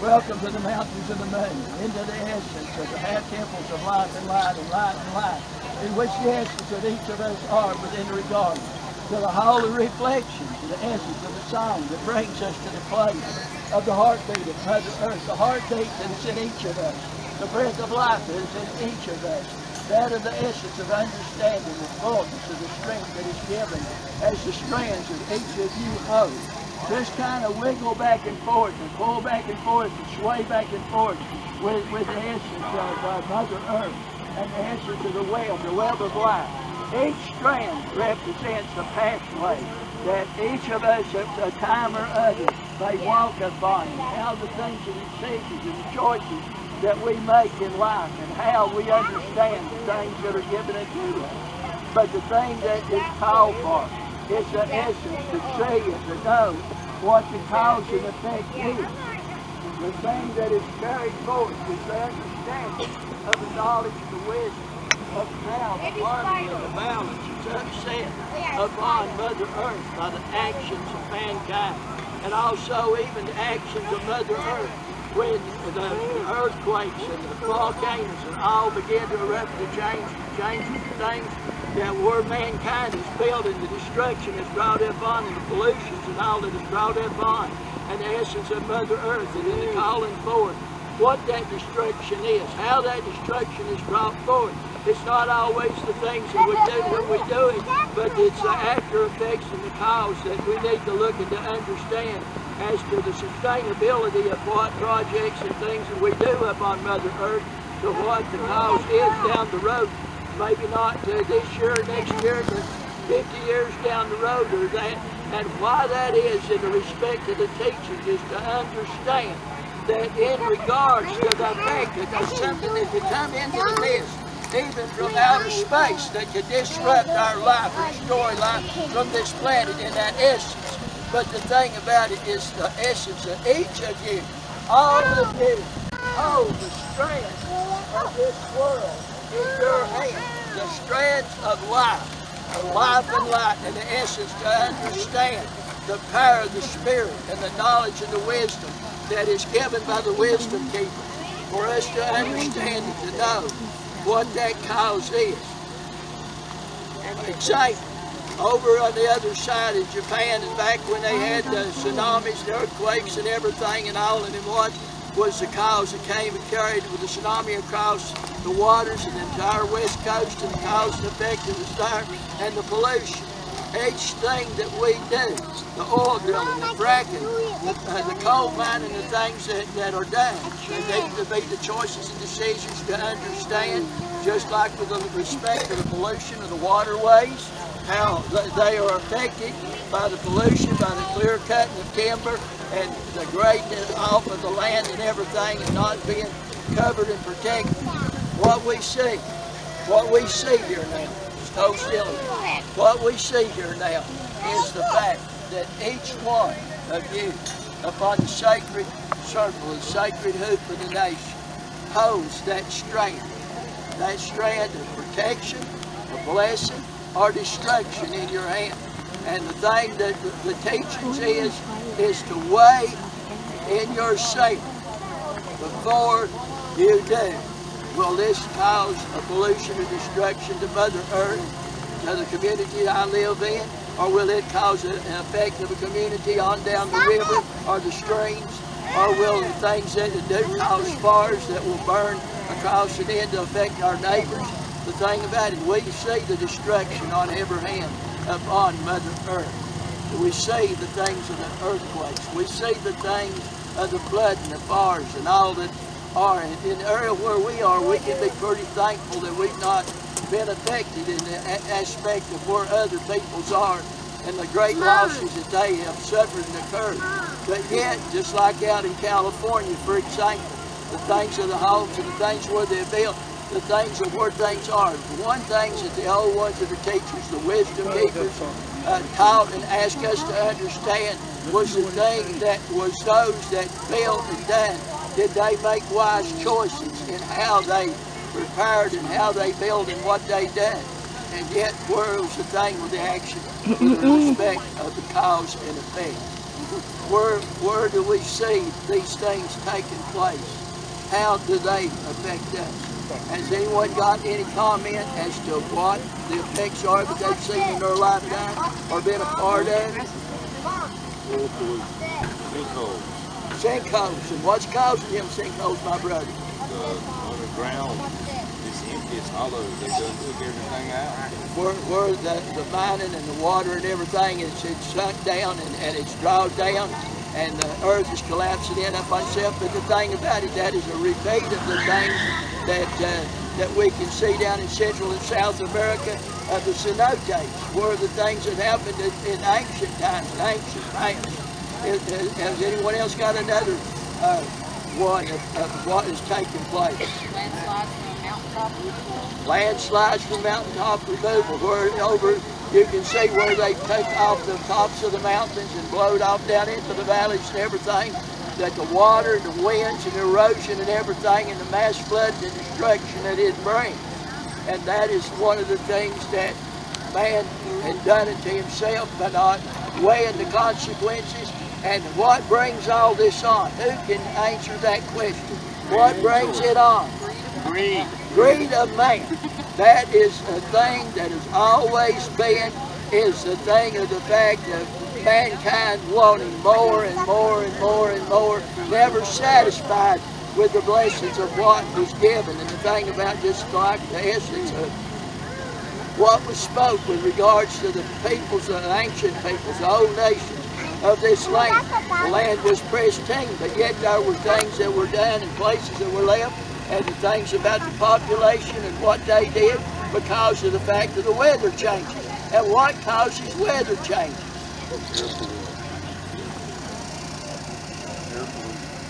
Welcome to the mountains of the moon, into the essence of the half temples of life and light and light and light, in which the essence of each of us are within regard to the holy reflection, to the essence of the song that brings us to the place of the heartbeat of Mother Earth, the heartbeat that is in each of us, the breath of life that is in each of us, that of the essence of understanding, the fullness of the strength that is given as the strands of each of you hold. Just kind of wiggle back and forth and pull back and forth and sway back and forth with the essence of Mother Earth and the essence of the web of life. Each strand represents a pathway that each of us at a time or other may walk upon, and how the things and decisions and the choices that we make in life and how we understand the things that are given unto us. But the thing that is called for is the essence to see and to know what the cause and effect is. The thing that is carried forth is the understanding of the knowledge and the wisdom of how the harmony and the balance is upset upon Mother Earth by the actions of mankind, and also even the actions of Mother Earth when the earthquakes and the volcanoes and all begin to erupt to change the things that were mankind is building, the destruction is brought upon, and the pollutions and all that is brought upon, and the essence of Mother Earth, and then the calling forth what that destruction is, how that destruction is brought forth. It's not always the things that we do when we do it, but it's the after effects and the cause that we need to look and to understand as to the sustainability of what projects and things that we do upon Mother Earth, to what the cause is down the road. Maybe not this year or next year, but 50 years down the road or that. And why that is in the respect of the teachings is to understand that in regards to the fact that there's something that could come into the midst, even from outer space, that could disrupt our life or destroy life from this planet in that essence. But the thing about it is the essence of each of you, all of you, hold the strands of this world in your hand, the strands of life and light, and the essence to understand the power of the Spirit and the knowledge and the wisdom that is given by the wisdom keeper, for us to understand and to know what that cause is. An example, over on the other side of Japan, and back when they had the tsunamis, the earthquakes and everything and all, and what was the cause that came and carried with the tsunami across the waters and the entire west coast, and the cause and effect of the fire and the pollution. Each thing that we do, the oil drilling, the fracking, the coal mining, the things that are done, there need to be the choices and decisions to understand, just like with the respect to the pollution of the waterways, how they are affected by the pollution, by the clear cutting of timber, and the grading off of the land and everything, and not being covered and protected. What we see here now, hold still. What we see here now is the fact that each one of you, upon the sacred circle, the sacred hoop of the nation, holds that strand of protection, of blessing, or destruction in your hand. And the thing that the teachings is to weigh in yourself before you do. Will this cause a pollution or destruction to Mother Earth, to the community I live in? Or will it cause an effect of a community on down the river or the streams? Or will the things that do cause fires that will burn across and in to affect our neighbors? The thing about it, we see the destruction on every hand upon Mother Earth. We see the things of the earthquakes. We see the things of the flood and the fires and all that are. In the area where we are, we can be pretty thankful that we've not been affected in the aspect of where other peoples are and the great losses that they have suffered and occurred. But yet, just like out in California, for example, the things of the homes and the things where they're built, the things of where things are. The one things that the old ones that are teachers, the wisdom keepers, taught and asked us to understand was the thing that was those that built and done. Did they make wise choices in how they prepared and how they built and what they done? And yet, where was the thing with the action, with the respect of the cause and effect? Where do we see these things taking place? How do they affect us? Has anyone got any comment as to what the effects are that they've seen in their lifetime or been a part of? Sinkholes. Sinkholes. And what's causing them sinkholes, my brother? Underground. It's hollow. They done took everything out. Where the mining and the water and everything, it's sunk down and it's drawn down, and the earth is collapsing in up on itself. But the thing about it, that is a repeat of the things that we can see down in Central and South America of the cenotes, where the things that happened in ancient times, ancient past. Has anyone else got another one of what is taking place? Landslides from mountaintop removal, where over you can see where they take off the tops of the mountains and blow it off down into the valleys and everything, that the water and the winds and erosion and everything and the mass flood and destruction that it brings. And that is one of the things that man had done it to himself by not weighing the consequences. And what brings all this on? Who can answer that question? What brings it on? Greed. Greed of man. That is a thing that has always been, is the thing of the fact of mankind wanting more and more and more and more, never satisfied with the blessings of what was given. And the thing about just like the essence of what was spoke with regards to the peoples, the ancient peoples, the old nations of this land. The land was pristine, but yet there were things that were done and places that were left, and the things about the population and what they did because of the fact of the weather changes. And what causes weather changes?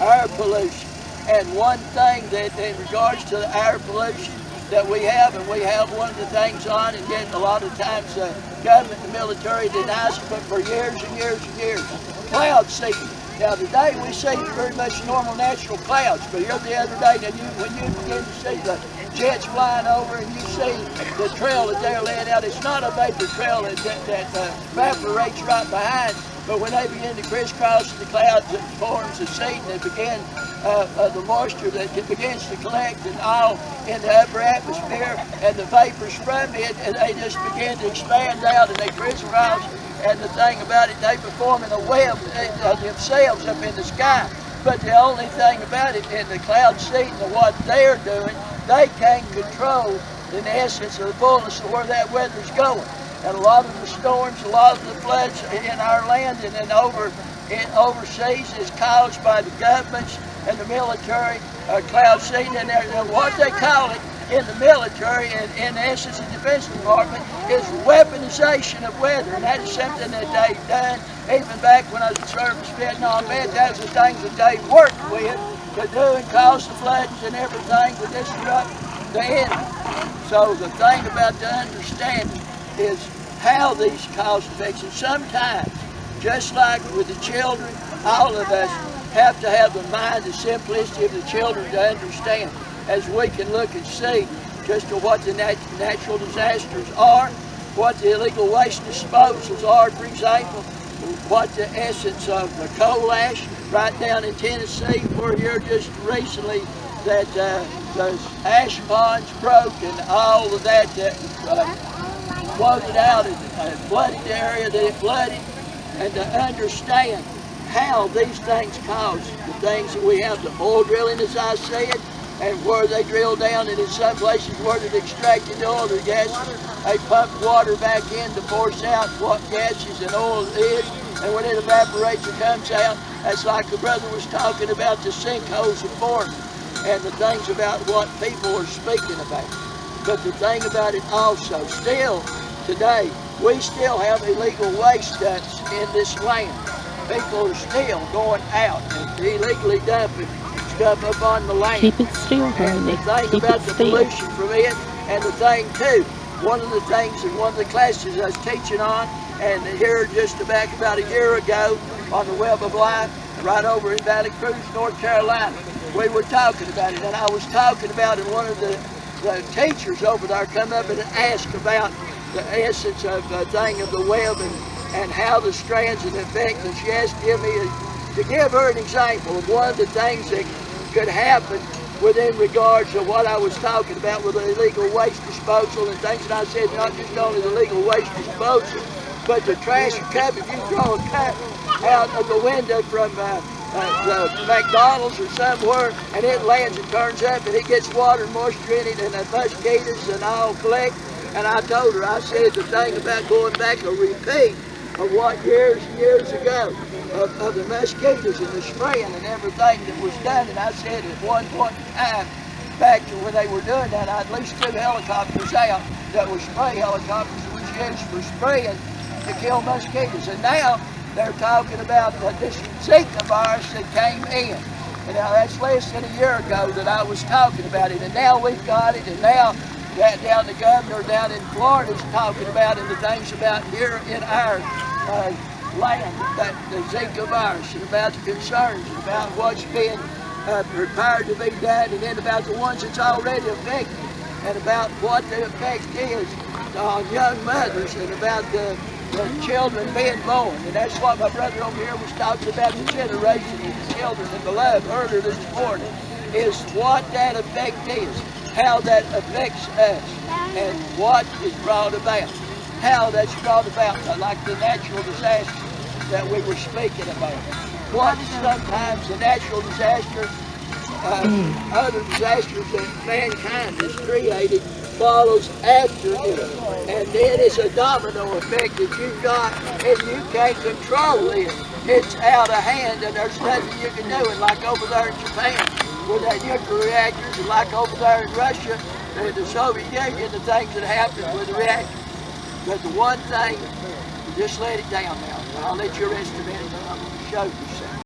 Air pollution. And one thing that in regards to the air pollution that we have, and we have one of the things on, and yet a lot of times the government and the military denies it, but for years and years and years, cloud seeding. Now today we see very much normal natural clouds, but here the other day, when you begin to see the jets flying over and you see the trail that they're laying out, it's not a vapor trail that evaporates right behind, but when they begin to crisscross the clouds, it forms a seed and it begins the moisture that it begins to collect and all in the upper atmosphere, and the vapors from it, and they just begin to expand out and they crisscross. And the thing about it, they perform in a web themselves up in the sky. But the only thing about it, in the cloud seeding of what they're doing, they can't control, in essence, of the fullness of where that weather's going. And a lot of the storms, a lot of the floods in our land and then overseas is caused by the governments and the military cloud seeding. And what they call it in the military and in essence the Defense Department is weaponization of weather. And that is something that they've done even back when I was in service Vietnam vet. That was the things that they worked with to do and cause the floods and everything to disrupt the enemy. So the thing about the understanding is how these cause effects. And sometimes, just like with the children, all of us have to have the mind, the simplicity of the children to understand. as we can look and see just to what the natural disasters are, what the illegal waste disposals are, for example, what the essence of the coal ash right down in Tennessee. We're here just recently that those ash ponds broke and all of that floated out and flooded the area that it flooded, and to understand how these things cause the things that we have, the oil drilling, as I said, and where they drill down, and in some places where they're extracting the oil, the gas, they pump water back in to force out what gases and oil is, and when it evaporates or comes out, that's like the brother was talking about the sinkholes of Portland, and the things about what people are speaking about. But the thing about it also, still today, we still have illegal waste dumps in this land. People are still going out and illegally dumping stuff up on the land. Keep it still, and the honey. thing Keep about it the still. pollution from it, and the thing too, one of the things in one of the classes I was teaching on, and here just about a year ago on the Web of Life, right over in Valley Cruz, North Carolina, we were talking about it, and I was talking about it, one of the teachers over there come up and asked about the essence of the thing of the web and how the strands and effect, and she asked to give her an example of one of the things that could happen within regards to what I was talking about with the illegal waste disposal and things. And I said not just only the illegal waste disposal, but the trash cup. If you throw a cup out of the window from the McDonald's or somewhere, and it lands and turns up, and it gets water and moisture in it, and the mosquitoes and all collect. And I told her, I said the thing about going back, a repeat of what years and years ago of the mosquitoes and the spraying and everything that was done. And I said at one point in time, back to when they were doing that, I at least 2 helicopters out that were spray helicopters that was used for spraying to kill mosquitoes. And now they're talking about this Zika virus that came in. And now that's less than a year ago that I was talking about it. And now we've got it, and now that down the governor down in Florida is talking about it, and the things about here in our land, that the Zika virus, and about the concerns, and about what's being prepared to be done, and then about the ones that's already affected, and about what the effect is on young mothers, and about the children being born. And that's what my brother over here was talking about, the generation of the children and the love earlier this morning, is what that effect is, how that affects us, and what is brought about, how that's brought about, like the natural disasters that we were speaking about. What sometimes the natural disaster, other disasters that mankind has created, follows after it, and then it's a domino effect that you've got, and you can't control it. It's out of hand, and there's nothing you can do. And like over there in Japan with that nuclear reactors, and like over there in Russia, the Soviet Union, the things that happened with the reactors. But the one thing, just let it down now. I'll let you rest a minute, and I'm going to show you something.